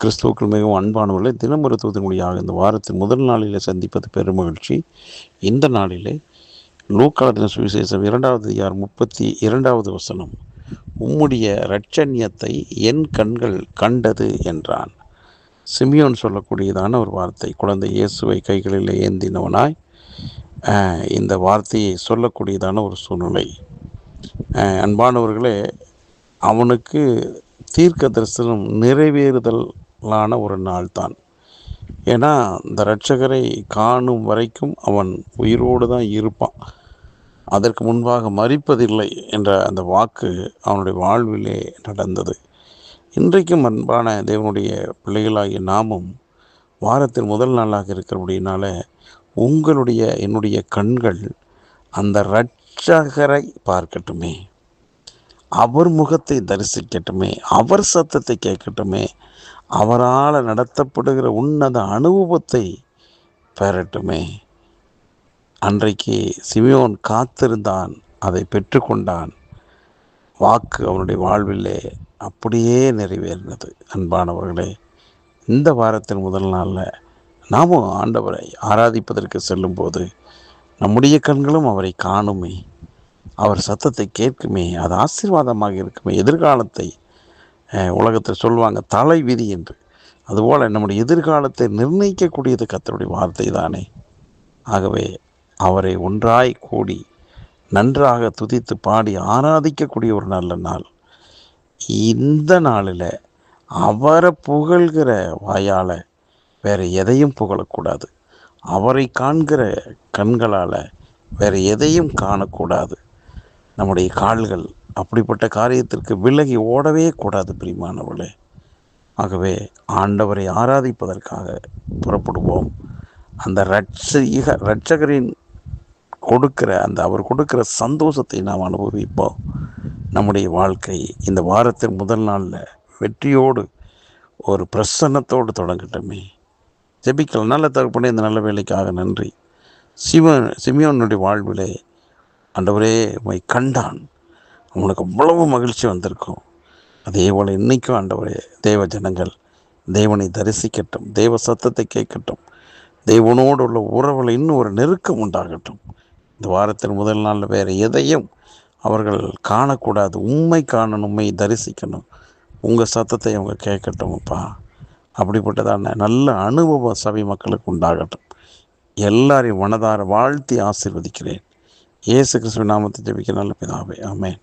கிறிஸ்துவுக்குள் மிகவும் அன்பானவர்களை தினம் மருத்துவத்தினுடையாக இந்த வாரத்தின் முதல் நாளில் சந்திப்பது பெருமகிழ்ச்சி. இந்த நாளிலே லூக்காதின சுவிசேஷம் 2 வசனம், உம்முடைய இரட்சண்யத்தை என் கண்கள் கண்டது என்றான். சிமியோன் சொல்லக்கூடியதான ஒரு வார்த்தை. குழந்தை இயேசுவை கைகளில் ஏந்தினவனாய் இந்த வார்த்தையை சொல்லக்கூடியதான ஒரு சூழ்நிலை. அன்பானவர்களே, அவனுக்கு தீர்க்க தரிசனம் நிறைவேறுதலான ஒரு நாள் தான். ஏன்னா இந்த இரட்சகரை காணும் வரைக்கும் அவன் உயிரோடு தான் இருப்பான். அதற்கு முன்பாக மரிப்பதில்லை என்ற அந்த வாக்கு அவனுடைய வாழ்விலே நடந்தது. இன்றைக்கும் அன்பான தேவனுடைய பிள்ளைகளாகிய நாமும் வாரத்தின் முதல் நாளாக இருக்கிறபடினால உங்களுடைய என்னுடைய கண்கள் அந்த இரட்சகரை பார்க்கட்டுமே, அவர் முகத்தை தரிசிக்கட்டுமே, அவர் சத்தத்தை கேட்கட்டுமே, அவரால் நடத்தப்படுகிற உன்னத அனுபவத்தை பெறட்டுமே. அன்றைக்கு சிமியோன் காத்திருந்தான், அதை பெற்றுக்கொண்டான். வாக்கு அவனுடைய வாழ்விலே அப்படியே நிறைவேறினது. அன்பானவர்களே, இந்த வாரத்தின் முதல் நாளில் நாமும் ஆண்டவரை ஆராதிப்பதற்கு செல்லும்போது நம்முடைய கண்களும் அவரை காணுமே, அவர் சத்தத்தை கேட்குமே, அது ஆசீர்வாதமாக இருக்குமே. எதிர்காலத்தை உலகத்தில் சொல்லுவாங்க தலை விதி என்று, அதுபோல் நம்முடைய எதிர்காலத்தை நிர்ணயிக்கக்கூடியது கர்த்தருடைய வார்த்தை தானே. ஆகவே அவரை ஒன்றாய் கூடி நன்றாக துதித்து பாடி ஆராதிக்கக்கூடிய ஒரு நல்ல நாள். இந்த நாளில் அவரை புகழ்கிற வாயால் வேறு எதையும் புகழக்கூடாது. அவரை காண்கிற கண்களால் வேறு எதையும் காணக்கூடாது. நம்முடைய கால்கள் அப்படிப்பட்ட காரியத்திற்கு விலகி ஓடவே கூடாது பிரியமானவர்களே. ஆகவே ஆண்டவரை ஆராதிப்பதற்காக புறப்படுவோம். அந்த இரட்சகரின் கொடுக்கிற அவர் கொடுக்கிற சந்தோஷத்தை நாம் அனுபவிப்போம். நம்முடைய வாழ்க்கை இந்த வாரத்தின் முதல் நாளில் வெற்றியோடு ஒரு பிரசன்னத்தோடு தொடங்கட்டுமே. ஜெபிக்கலாம். நல்ல தகப்பனே, இந்த நல்ல வேலைக்காக நன்றி. சிமியோனுடைய வாழ்விலே ஆண்டவரே உம்மை கண்டான், அவனுக்கு அவ்வளவு மகிழ்ச்சி வந்திருக்கும். அதே போல் இன்றைக்கும் ஆண்டவரே, தேவ ஜனங்கள் தேவனை தரிசிக்கட்டும், தேவ சத்தத்தை கேட்கட்டும், தேவனோடு உள்ள உறவில் இன்னும் ஒரு நெருக்கம் உண்டாகட்டும். இந்த வாரத்தின் முதல் நாளில் வேறு எதையும் அவர்கள் காணக்கூடாது. உண்மை காணணும், உண்மை தரிசிக்கணும், உங்கள் சத்தத்தை அவங்க கேட்கட்டும் அப்பா. அப்படிப்பட்டதான நல்ல அனுபவம் சபை மக்களுக்கு உண்டாகட்டும். எல்லாரையும் மனதார வாழ்த்தி ஆசீர்வதிக்கிறேன். இயேசு கிறிஸ்துவின் நாமத்தை ஜெபிக்க நல்ல பிதாவே, ஆமென்.